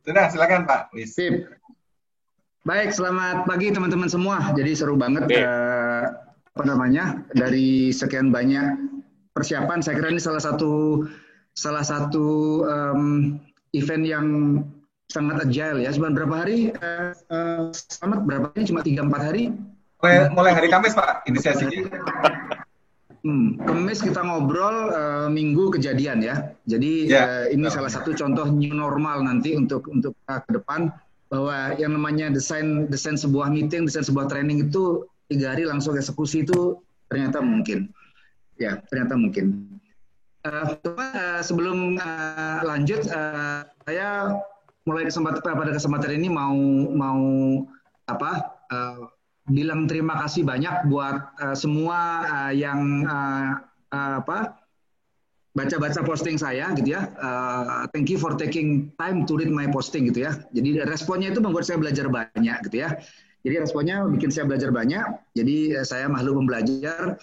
Sudah, silakan Pak. Wis. Sip. Baik, selamat pagi teman-teman semua. Jadi seru banget apa namanya dari sekian banyak persiapan. Saya kira ini salah satu event yang sangat agile ya. Cuma berapa hari? Selamat berapa hari? Cuma 3-4 hari. Mulai hari Kamis Pak, inisiasinya. Kamis kita ngobrol, Minggu kejadian ya. Jadi ini salah satu contoh new normal nanti untuk ke depan, bahwa yang namanya desain sebuah meeting, desain sebuah training itu 3 hari langsung eksekusi itu ternyata mungkin. Ya, ternyata mungkin. Sebelum lanjut, saya mulai pada kesempatan ini mau bilang terima kasih banyak buat semua yang baca-baca posting saya gitu ya. Thank you for taking time to read my posting gitu ya. Jadi responnya itu membuat saya belajar banyak gitu ya. Jadi responnya bikin saya belajar banyak. Jadi saya makhluk pembelajar,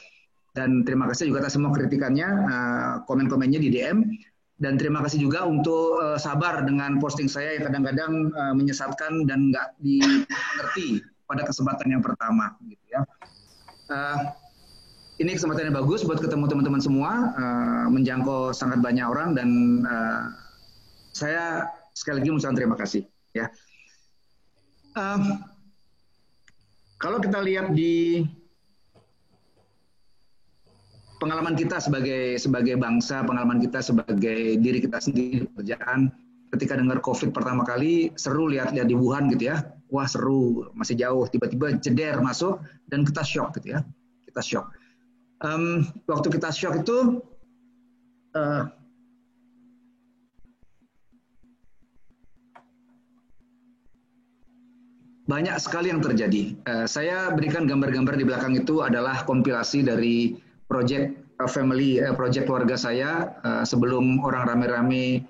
dan terima kasih juga atas semua kritikannya, komen-komennya di DM. Dan terima kasih juga untuk sabar dengan posting saya yang kadang-kadang menyesatkan dan nggak dimengerti pada kesempatan yang pertama gitu ya. Ini kesempatan yang bagus buat ketemu teman-teman semua, menjangkau sangat banyak orang, dan saya sekali lagi mengucapkan terima kasih. Ya, kalau kita lihat di pengalaman kita sebagai bangsa, pengalaman kita sebagai diri kita sendiri, pekerjaan, ketika dengar COVID pertama kali, seru lihat di Wuhan gitu ya. Wah seru, masih jauh, tiba-tiba jeder masuk dan kita shock gitu ya. Kita shock. Waktu kita shock itu banyak sekali yang terjadi. Saya berikan gambar-gambar di belakang itu adalah kompilasi dari project project keluarga saya sebelum orang rame-rame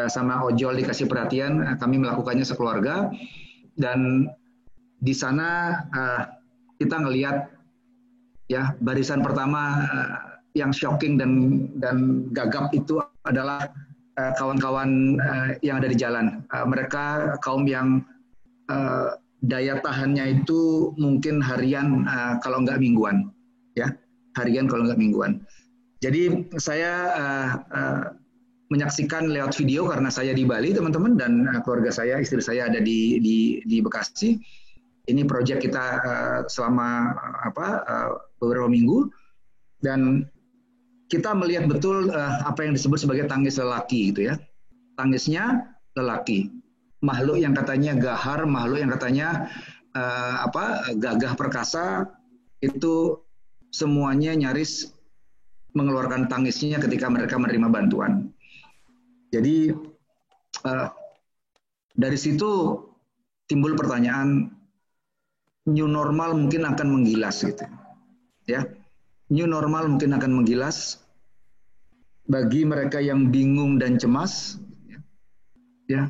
sama ojol dikasih perhatian, kami melakukannya sekeluarga, dan di sana kita ngelihat ya, barisan pertama yang shocking dan gagap itu adalah kawan-kawan yang ada di jalan. Mereka kaum yang daya tahannya itu mungkin harian kalau nggak mingguan, ya, harian kalau nggak mingguan. Jadi saya menyaksikan lewat video karena saya di Bali, teman-teman, dan keluarga saya, istri saya ada di Bekasi. Ini proyek kita selama beberapa minggu, dan kita melihat betul apa yang disebut sebagai tangis lelaki gitu ya. Tangisnya lelaki, makhluk yang katanya gahar, makhluk yang katanya gagah perkasa, itu semuanya nyaris mengeluarkan tangisnya ketika mereka menerima bantuan. Jadi dari situ timbul pertanyaan, new normal mungkin akan menggilas gitu. Ya. New normal mungkin akan menggilas bagi mereka yang bingung dan cemas, ya,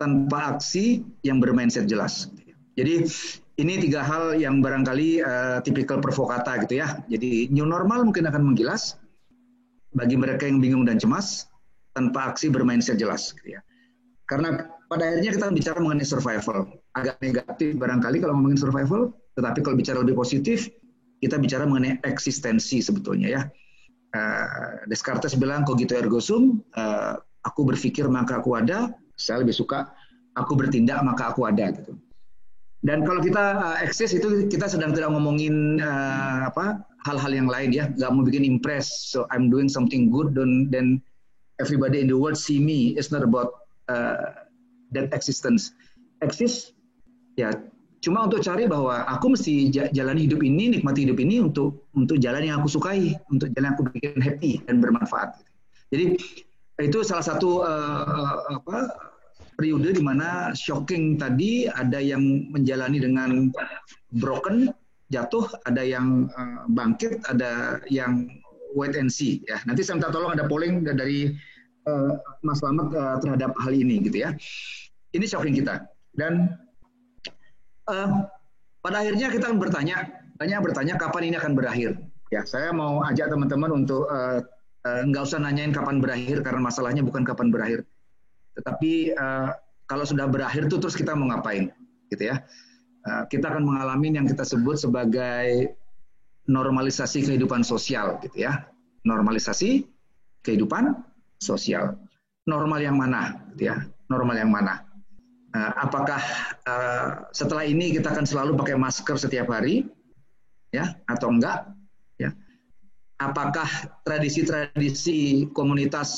tanpa aksi yang bermindset jelas. Jadi ini 3 hal yang barangkali tipikal provokata gitu ya. Jadi new normal mungkin akan menggilas bagi mereka yang bingung dan cemas tanpa aksi bermindset jelas gitu ya. Karena pada akhirnya kita bicara mengenai survival. Agak negatif barangkali kalau ngomongin survival, tetapi kalau bicara lebih positif, kita bicara mengenai eksistensi sebetulnya ya. Descartes bilang cogito ergo sum, aku berpikir maka aku ada. Saya lebih suka aku bertindak maka aku ada gitu. Dan kalau kita eksis itu kita sedang tidak ngomongin hal-hal yang lain ya, nggak mau bikin impress. So I'm doing something good, then everybody in the world see me. It's not about that existence. Eksis ya cuma untuk cari bahwa aku mesti jalani hidup ini, nikmati hidup ini untuk jalan yang aku sukai, untuk jalan yang aku bikin happy dan bermanfaat. Jadi itu salah satu periode di mana shocking tadi, ada yang menjalani dengan broken, jatuh, ada yang bangkit, ada yang wait and see. Ya, nanti saya minta tolong ada polling dari Mas Slamet terhadap hal ini gitu ya. Ini shocking kita, dan pada akhirnya kita banyak bertanya kapan ini akan berakhir. Ya, saya mau ajak teman-teman untuk nggak usah nanyain kapan berakhir, karena masalahnya bukan kapan berakhir, tetapi kalau sudah berakhir itu terus kita mau ngapain, gitu ya. Kita akan mengalami yang kita sebut sebagai normalisasi kehidupan sosial, gitu ya. Normalisasi kehidupan sosial. Normal yang mana, gitu ya? Normal yang mana? Apakah setelah ini kita akan selalu pakai masker setiap hari, ya, atau enggak? Ya. Apakah tradisi-tradisi komunitas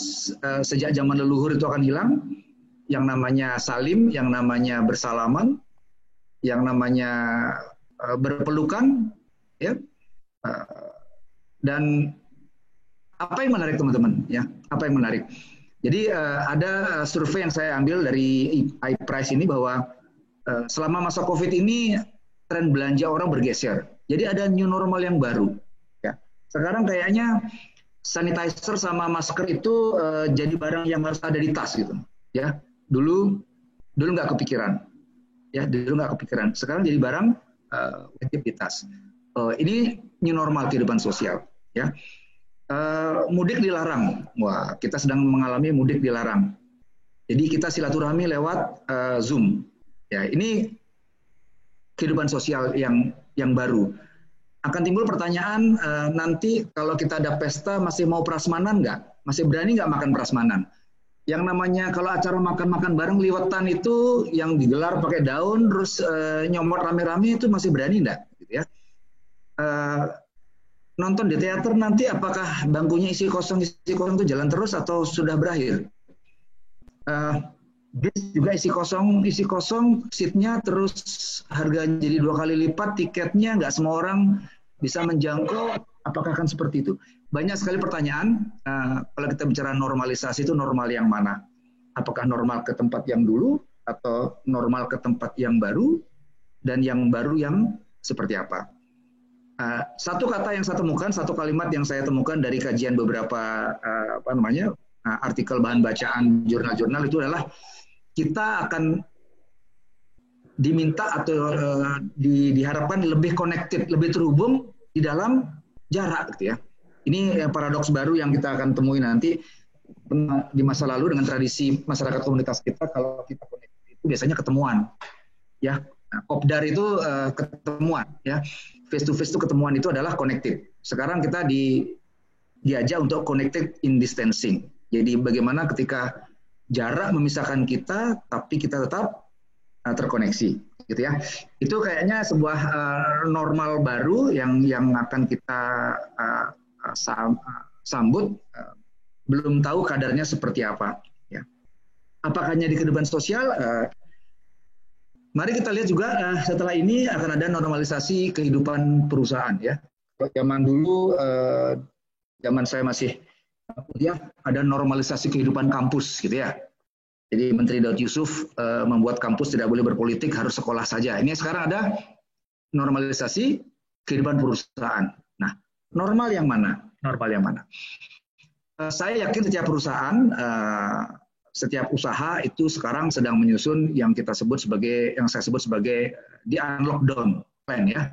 sejak zaman leluhur itu akan hilang? Yang namanya salim, yang namanya bersalaman, yang namanya berpelukan, ya. Dan apa yang menarik teman-teman, ya? Apa yang menarik? Jadi ada survei yang saya ambil dari iPrice ini bahwa selama masa COVID ini tren belanja orang bergeser. Jadi ada new normal yang baru. Ya. Sekarang kayaknya sanitizer sama masker itu jadi barang yang harus ada di tas gitu. Ya, dulu nggak kepikiran. Ya, dulu nggak kepikiran. Sekarang jadi barang wajib di tas. Ini new normal kehidupan sosial. Ya. Mudik dilarang. Wah, kita sedang mengalami mudik dilarang. Jadi kita silaturahmi lewat Zoom. Ya, ini kehidupan sosial yang baru. Akan timbul pertanyaan, nanti kalau kita ada pesta masih mau prasmanan nggak? Masih berani nggak makan prasmanan? Yang namanya kalau acara makan-makan bareng liwetan itu yang digelar pakai daun, terus nyomot rame-rame itu masih berani nggak? Gitu ya. Nonton di teater nanti apakah bangkunya isi kosong itu jalan terus atau sudah berakhir? Bis juga isi kosong, seatnya terus harganya jadi 2 kali lipat, tiketnya nggak semua orang bisa menjangkau, apakah akan seperti itu? Banyak sekali pertanyaan, kalau kita bicara normalisasi itu normal yang mana? Apakah normal ke tempat yang dulu atau normal ke tempat yang baru, dan yang baru yang seperti apa? Satu kata yang saya temukan, satu kalimat yang saya temukan dari kajian beberapa artikel bahan bacaan jurnal-jurnal itu adalah kita akan diminta atau diharapkan lebih connected, lebih terhubung di dalam jarak, gitu ya. Ini paradoks baru yang kita akan temui nanti di masa lalu dengan tradisi masyarakat komunitas kita. Kalau kita connected itu biasanya ketemuan, ya. Nah, kopdar itu ketemuan, ya. Face to face itu ketemuan, itu adalah connected. Sekarang kita diajak untuk connected in distancing. Jadi bagaimana ketika jarak memisahkan kita, tapi kita tetap terkoneksi, gitu ya. Itu kayaknya sebuah normal baru yang akan kita sambut. Belum tahu kadarnya seperti apa. Ya. Apakah hanya di kehidupan sosial? Mari kita lihat juga setelah ini akan ada normalisasi kehidupan perusahaan, ya. Zaman dulu, zaman saya masih kuliah, ada normalisasi kehidupan kampus, gitu ya. Jadi Menteri Daud Yusuf membuat kampus tidak boleh berpolitik, harus sekolah saja. Ini sekarang ada normalisasi kehidupan perusahaan. Nah, normal yang mana? Normal yang mana? Saya yakin setiap perusahaan, setiap usaha itu sekarang sedang menyusun yang saya sebut sebagai the unlock down plan, ya.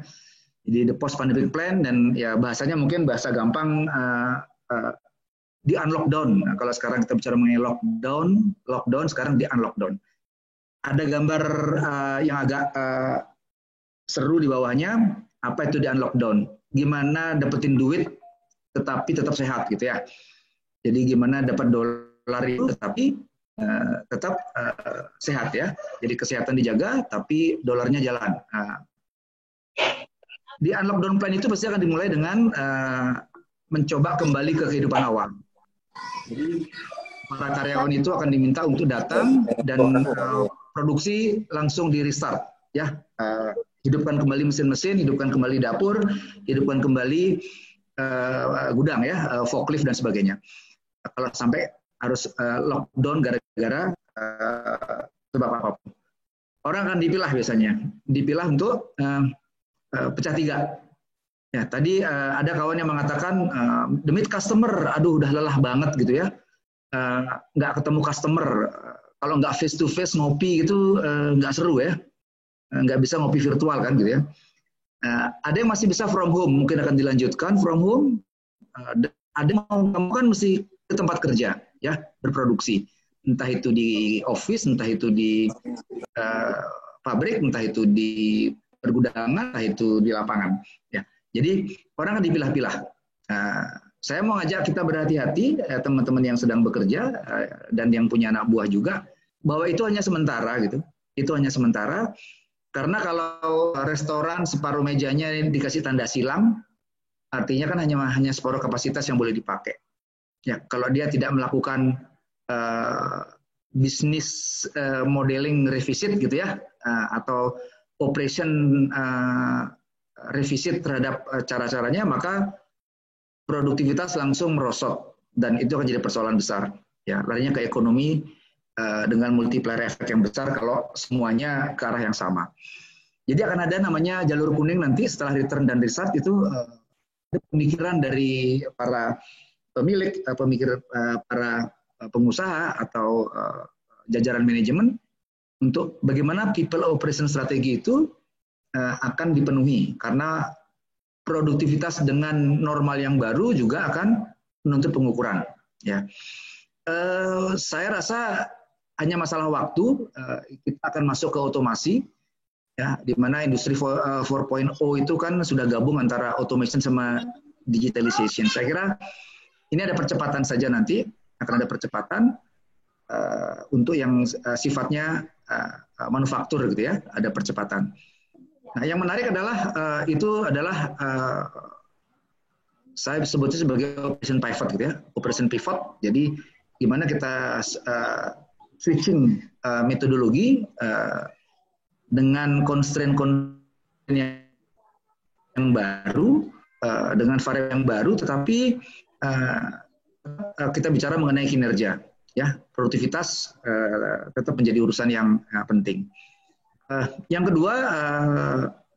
Jadi the post pandemic plan, dan ya bahasanya mungkin bahasa gampang di unlock down. Nah, kalau sekarang kita bicara mengenai lockdown, sekarang di unlock down. Ada gambar yang agak seru di bawahnya. Apa itu di unlock down? Gimana dapetin duit tetapi tetap sehat, gitu ya. Jadi gimana dapat dolar itu tetapi tetap sehat, ya. Jadi kesehatan dijaga tapi dolarnya jalan. Di unlock down plan itu pasti akan dimulai dengan mencoba kembali ke kehidupan awal. Jadi para karyawan itu akan diminta untuk datang dan produksi langsung di restart, ya. Hidupkan kembali mesin-mesin, hidupkan kembali dapur, hidupkan kembali gudang, ya, forklift dan sebagainya. Kalau sampai harus lockdown gara-gara sebab apapun, orang akan dipilah untuk pecah 3. Ya, tadi ada kawan yang mengatakan demi customer, aduh udah lelah banget, gitu ya. Nggak ketemu customer, kalau nggak face to face ngopi gitu nggak seru, ya. Nggak bisa ngopi virtual kan, gitu ya. Ada yang masih bisa from home, mungkin akan dilanjutkan from home. Ada yang mau kamu kan mesti ke tempat kerja, ya, berproduksi. entah itu di office, entah itu di pabrik, entah itu di pergudangan, entah itu di lapangan. Ya, jadi orang dipilah-pilah. Saya mau ngajak kita berhati-hati, teman-teman yang sedang bekerja dan yang punya anak buah juga, bahwa itu hanya sementara gitu. Itu hanya sementara, karena kalau restoran separuh mejanya dikasih tanda silang, artinya kan hanya separuh kapasitas yang boleh dipakai. Ya, kalau dia tidak melakukan bisnis modeling revisit gitu ya, atau operation revisit terhadap cara-caranya, maka produktivitas langsung merosot dan itu akan jadi persoalan besar. Ya, larinya ke ekonomi dengan multiplier efek yang besar kalau semuanya ke arah yang sama. Jadi akan ada namanya jalur kuning nanti setelah return dan restart itu ada pemikiran dari para pemilik, para pengusaha atau jajaran manajemen untuk bagaimana people operation strategi itu akan dipenuhi, karena produktivitas dengan normal yang baru juga akan menuntut pengukuran. Ya, saya rasa hanya masalah waktu. Kita akan masuk ke otomasi, ya, di mana industri 4.0 itu kan sudah gabung antara automation sama digitalization. Saya kira ini ada percepatan saja, nanti akan ada percepatan untuk yang sifatnya manufaktur gitu ya, ada percepatan. Nah, yang menarik adalah itu adalah saya sebutnya sebagai operation pivot gitu ya, operation pivot. Jadi gimana kita switching metodologi dengan constraint yang baru, dengan variabel yang baru, tetapi kita bicara mengenai kinerja, ya, produktivitas tetap menjadi urusan yang penting. Yang kedua,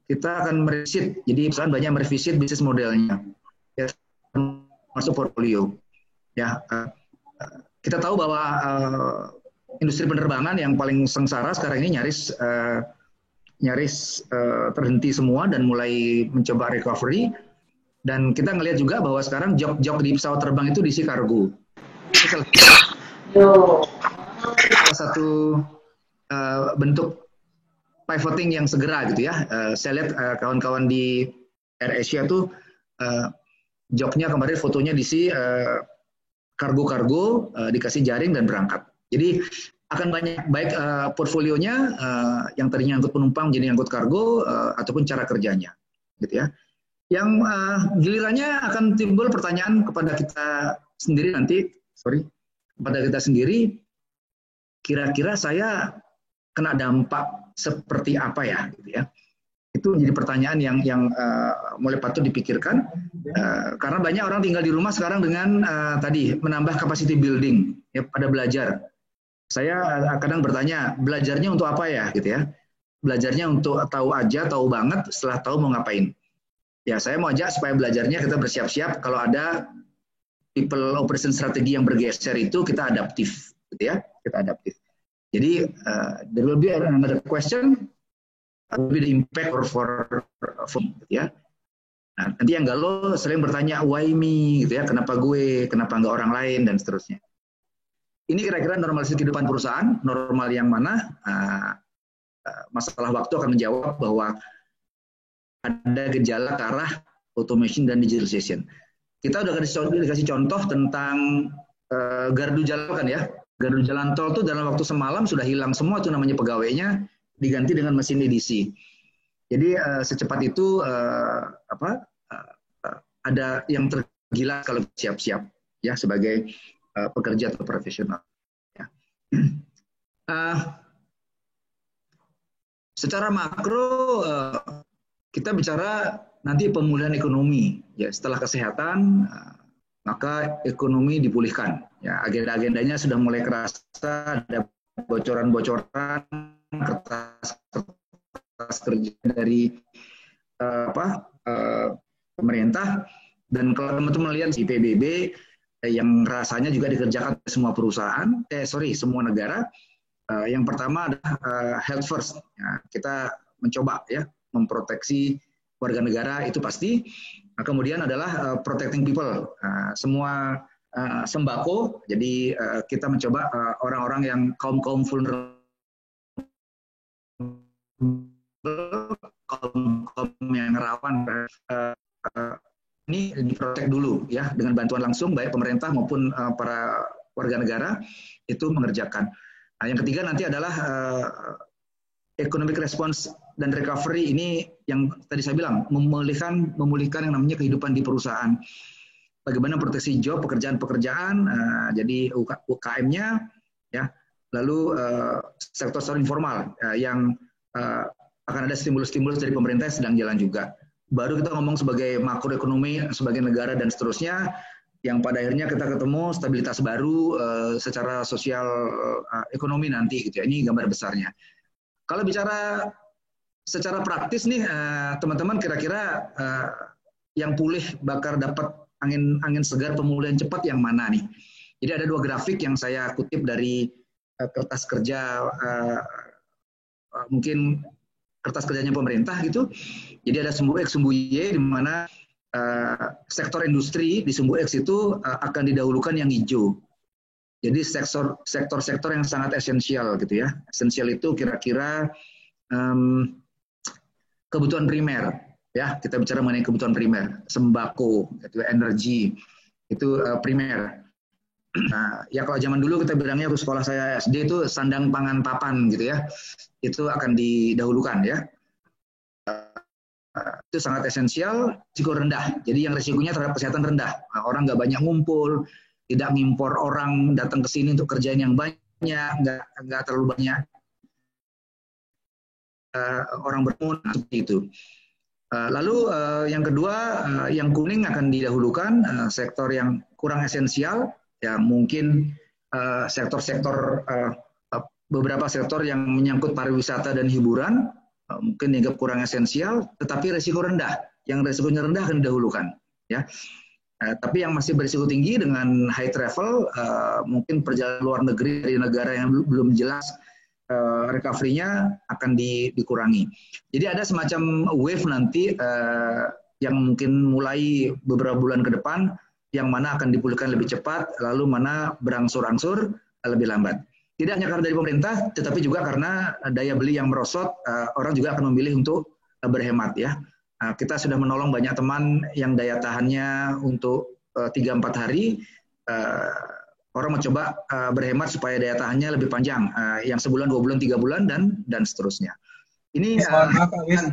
kita akan merevisit. Jadi perusahaan banyak merevisit bisnis modelnya, ya, masuk portfolio. Ya, kita tahu bahwa industri penerbangan yang paling sengsara sekarang ini nyaris terhenti semua dan mulai mencoba recovery. Dan kita ngelihat juga bahwa sekarang job di pesawat terbang itu diisi kargo. Salah satu bentuk pivoting yang segera gitu ya. Saya lihat kawan-kawan di AirAsia tuh jobnya kemarin fotonya diisi kargo-kargo, dikasih jaring dan berangkat. Jadi akan banyak baik portfolionya yang tadinya angkut penumpang jadi angkut kargo ataupun cara kerjanya, gitu ya. Yang gilirannya akan timbul pertanyaan kepada kita sendiri nanti, kepada kita sendiri, kira-kira saya kena dampak seperti apa ya, gitu ya. Itu menjadi pertanyaan yang mulai patut dipikirkan, karena banyak orang tinggal di rumah sekarang dengan tadi menambah capacity building, ya, pada belajar. Saya kadang bertanya, belajarnya untuk apa ya, gitu ya? Belajarnya untuk tahu aja, tahu banget, setelah tahu mau ngapain. Ya, saya mau ajak supaya belajarnya kita bersiap-siap kalau ada people operation strategi yang bergeser itu kita adaptif, gitu ya, kita adaptif. Jadi there will be another question, will be the impact for ya. Nah, nanti yang galau sering bertanya why me, gitu ya, kenapa gue, kenapa nggak orang lain dan seterusnya. Ini kira-kira normalisasi kehidupan perusahaan, normal yang mana? Masalah waktu akan menjawab bahwa ada gejala ke arah automation dan digitalization. Kita udah dikasih contoh tentang gardu jalan kan ya. Gardu jalan tol itu dalam waktu semalam sudah hilang semua tuh namanya pegawainya, diganti dengan mesin edisi. Jadi secepat itu ada yang tergila kalau siap-siap ya sebagai pekerja atau profesional. Ya. Secara makro kita bicara nanti pemulihan ekonomi ya, setelah kesehatan maka ekonomi dipulihkan. Ya, agenda-agendanya sudah mulai kerasa, ada bocoran-bocoran kertas kerja dari pemerintah, dan kalau teman-teman lihat di PBB yang rasanya juga dikerjakan oleh semua perusahaan, semua negara. Yang pertama adalah health first. Ya, kita mencoba ya memproteksi warga negara itu pasti. Nah, kemudian adalah protecting people. Semua sembako. Jadi kita mencoba orang-orang yang kaum vulnerable, kaum yang rawan, ini diprotek dulu ya dengan bantuan langsung baik pemerintah maupun para warga negara itu mengerjakan. Nah, yang ketiga nanti adalah economic response dan recovery. Ini yang tadi saya bilang memulihkan yang namanya kehidupan di perusahaan. Bagaimana proteksi job, pekerjaan-pekerjaan, jadi UKM-nya ya, lalu sektor informal yang akan ada stimulus-stimulus dari pemerintah yang sedang jalan juga. Baru kita ngomong sebagai makroekonomi, sebagai negara dan seterusnya, yang pada akhirnya kita ketemu stabilitas baru secara sosial ekonomi nanti gitu ya. Ini gambar besarnya. Kalau bicara secara praktis nih teman-teman, kira-kira yang pulih bakal dapat angin segar pemulihan cepat yang mana nih? Jadi ada 2 grafik yang saya kutip dari kertas kerja mungkin kertas kerjanya pemerintah gitu. Jadi ada sumbu X, sumbu Y, di mana sektor industri di sumbu X itu akan didahulukan yang hijau. Jadi sektor-sektor yang sangat esensial gitu ya. Esensial itu kira-kira kebutuhan primer. Ya, kita bicara mengenai kebutuhan primer, sembako, gitu, energi, itu primer. Nah, ya kalau zaman dulu kita bilangnya waktu sekolah saya SD itu sandang pangan papan gitu ya, itu akan didahulukan ya. Itu sangat esensial, risiko rendah. Jadi yang risikonya terhadap kesehatan rendah. Nah, orang nggak banyak ngumpul, tidak ngimpor orang datang ke sini untuk kerjaan yang banyak, nggak terlalu banyak orang berkerumun seperti itu. Lalu yang kedua, yang kuning akan didahulukan sektor yang kurang esensial, ya mungkin sektor-sektor beberapa sektor yang menyangkut pariwisata dan hiburan, mungkin dianggap kurang esensial, tetapi risiko rendah. Yang risikonya rendah akan didahulukan, ya. Tapi yang masih berisiko tinggi dengan high travel, mungkin perjalanan luar negeri dari negara yang belum jelas recovery-nya akan dikurangi. Jadi ada semacam wave nanti yang mungkin mulai beberapa bulan ke depan, yang mana akan dipulihkan lebih cepat, lalu mana berangsur-angsur lebih lambat. Tidak hanya karena dari pemerintah, tetapi juga karena daya beli yang merosot, orang juga akan memilih untuk berhemat ya. Kita sudah menolong banyak teman yang daya tahannya untuk 3-4 hari. Orang mencoba berhemat supaya daya tahannya lebih panjang, yang sebulan, 2 bulan, 3 bulan, dan seterusnya. Ini maaf, Pak Wis.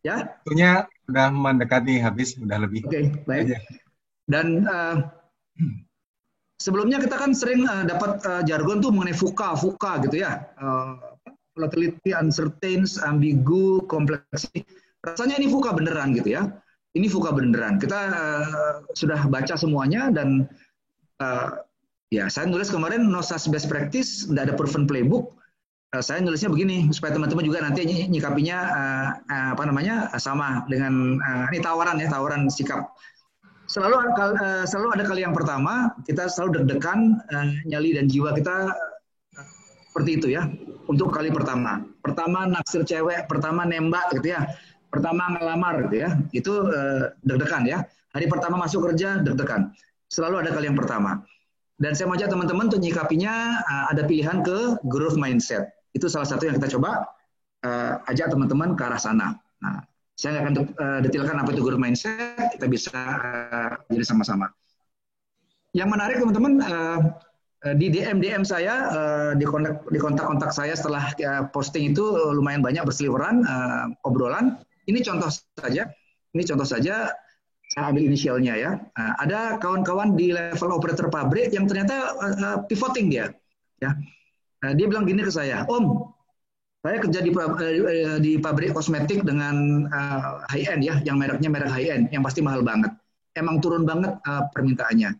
Ya, waktunya sudah mendekati habis, sudah lebih. Oke, baik. Dan sebelumnya kita kan sering dapat jargon tuh mengenai VUCA gitu ya, volatility, uncertainty, ambigu, kompleksiti. Rasanya ini VUCA beneran gitu ya. Ini VUCA beneran. Kita sudah baca semuanya dan ya, saya nulis kemarin no such best practice, tidak ada proven playbook. Saya nulisnya begini supaya teman-teman juga nanti nyikapinya sama dengan ini tawaran sikap. Selalu ada kali yang pertama kita selalu deg-degan, nyali dan jiwa kita seperti itu ya. Untuk kali pertama naksir cewek, pertama nembak gitu ya, pertama ngelamar gitu ya, itu deg-degan ya. Hari pertama masuk kerja deg-degan. Selalu ada kali yang pertama. Dan saya mau ajak teman-teman untuk nyikapinya ada pilihan ke growth mindset. Itu salah satu yang kita coba ajak teman-teman ke arah sana. Nah, saya akan detailkan apa itu growth mindset, kita bisa jadi sama-sama. Yang menarik teman-teman, di DM saya, di kontak-kontak saya setelah posting itu lumayan banyak berseliweran obrolan. Ini contoh saja. Saya ambil inisialnya ya. Ada kawan-kawan di level operator pabrik yang ternyata pivoting dia. Ya. Dia bilang gini ke saya, Om, saya kerja di pabrik kosmetik dengan high end ya, yang mereknya merek high end, yang pasti mahal banget. Emang turun banget permintaannya.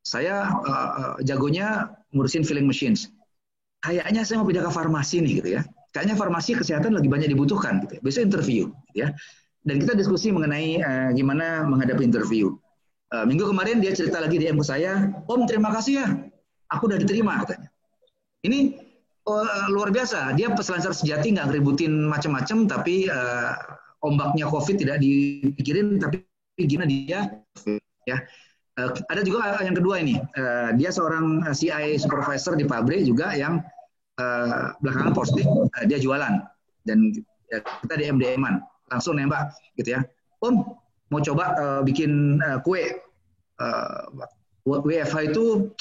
Saya jagonya ngurusin filling machines. Kayaknya saya mau pindah ke farmasi nih gitu ya. Kayaknya farmasi kesehatan lagi banyak dibutuhkan gitu. Besok interview gitu ya. Dan kita diskusi mengenai gimana menghadapi interview. Minggu kemarin dia cerita lagi DM ke saya, Om terima kasih ya, aku udah diterima katanya. Ini luar biasa, dia peselancar sejati, nggak ngeributin macam-macam, tapi ombaknya COVID tidak dipikirin, tapi gimana dia ya. Ada juga yang kedua ini, dia seorang CI supervisor di pabrik juga yang belakangan posting dia jualan dan kita di MDM-an langsung nembak gitu ya. Om mau coba bikin kue WFH itu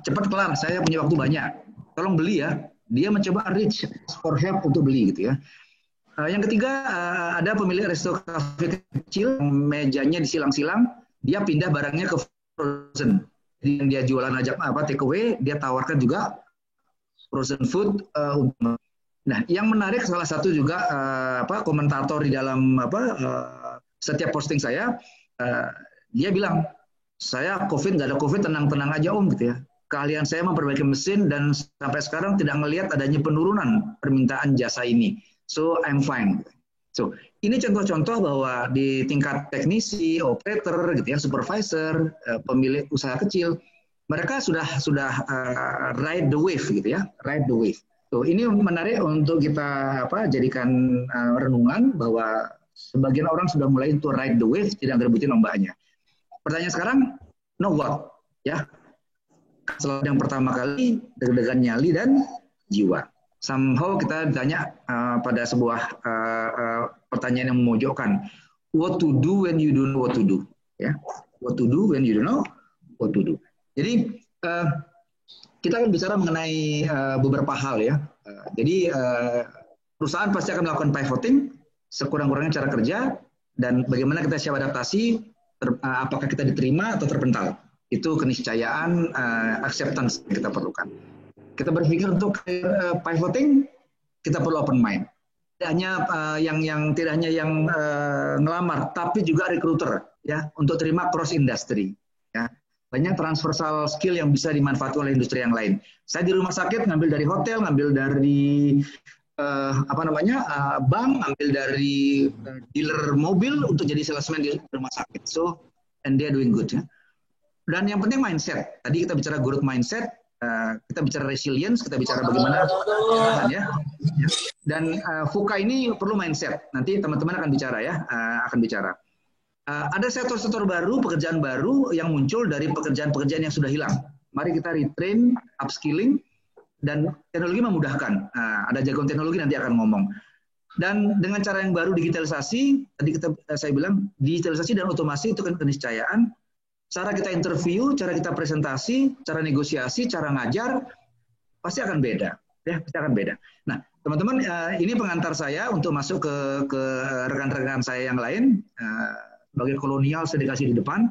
cepat kelar, saya punya waktu banyak, tolong beli ya. Dia mencoba reach for help untuk beli gitu ya. Yang ketiga ada pemilik resto cafe kecil, mejanya disilang-silang, dia pindah barangnya ke frozen. Jadi yang dia jualan aja take away, dia tawarkan juga frozen food. Nah, yang menarik salah satu juga komentator di dalam setiap posting saya, dia bilang, saya COVID nggak ada COVID, tenang-tenang aja om gitu ya. Keahlian saya memperbaiki mesin dan sampai sekarang tidak melihat adanya penurunan permintaan jasa ini. So I'm fine. So ini contoh-contoh bahwa di tingkat teknisi, operator gitu ya, supervisor, pemilik usaha kecil, mereka sudah ride the wave gitu ya, ride the wave. So ini menarik untuk kita jadikan renungan bahwa sebagian orang sudah mulai untuk ride the wave, tidak ngerebutin ombaknya. Pertanyaan sekarang, no what ya? Selalu yang pertama kali deg-degan nyali dan jiwa. Somehow kita ditanya pada sebuah pertanyaan yang memojokkan, what to do when you don't know what to do, ya? What to do when you don't know what to do. Jadi kita akan bicara mengenai beberapa hal ya. Jadi perusahaan pasti akan melakukan pivoting, sekurang-kurangnya cara kerja dan bagaimana kita siap adaptasi, apakah kita diterima atau terpental. Itu keniscayaan, acceptance yang kita perlukan. Kita berpikir untuk pivoting, kita perlu open mind. Tidak hanya tidak hanya yang ngelamar, tapi juga recruiter ya untuk terima cross industry. Ya. Banyak transversal skill yang bisa dimanfaatkan oleh industri yang lain. Saya di rumah sakit ngambil dari hotel, ngambil dari bank, ngambil dari dealer mobil untuk jadi salesman di rumah sakit. So, and they are doing good ya. Dan yang penting mindset. Tadi kita bicara growth mindset. Kita bicara resilience, kita bicara bagaimana ya. Dan VUCA ini perlu mindset. Nanti teman-teman akan bicara ya, akan bicara. Ada sektor-sektor baru, pekerjaan baru yang muncul dari pekerjaan-pekerjaan yang sudah hilang. Mari kita retrain, upskilling, dan teknologi memudahkan. Ada jagoan teknologi nanti akan ngomong. Dan dengan cara yang baru digitalisasi, tadi saya bilang digitalisasi dan otomasi itu kan keniscayaan. Cara kita interview, cara kita presentasi, cara negosiasi, cara ngajar, pasti akan beda. Ya, pasti akan beda. Nah, teman-teman, ini pengantar saya untuk masuk ke rekan-rekan saya yang lain. Sebagai kolonial, saya dikasih di depan.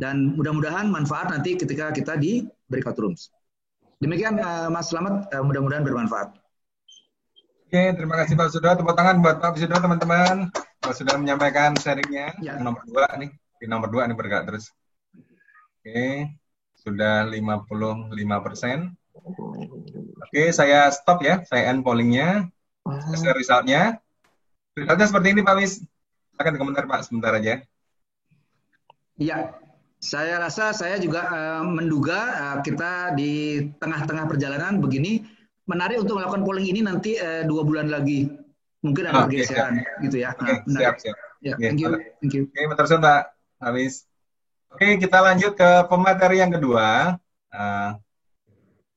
Dan mudah-mudahan manfaat nanti ketika kita di breakout rooms. Demikian, Mas Slamet, mudah-mudahan bermanfaat. Oke, terima kasih Pak Sudo. Tepuk tangan buat Pak Sudo, teman-teman. Pak sudah menyampaikan sharingnya. Ya. Nomor 2 nih. Di nomor 2 nih bergerak terus. Oke, sudah 55%. Oke, saya stop ya. Saya end pollingnya. Saya share resultnya. Resultnya seperti ini Pak Wis. Silakan komentar Pak sebentar aja. Iya, saya rasa saya juga menduga kita di tengah-tengah perjalanan begini menarik untuk melakukan polling ini nanti 2 bulan lagi. Mungkin ada pergeseran gitu ya. Siap. Ya, thank you. Oke, betul Pak Wis. Oke, kita lanjut ke pemateri yang kedua.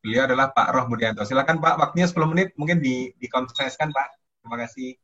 Beliau adalah Pak Roh Mudianto. Silakan Pak, waktunya 10 menit, mungkin dikonseskan Pak. Terima kasih.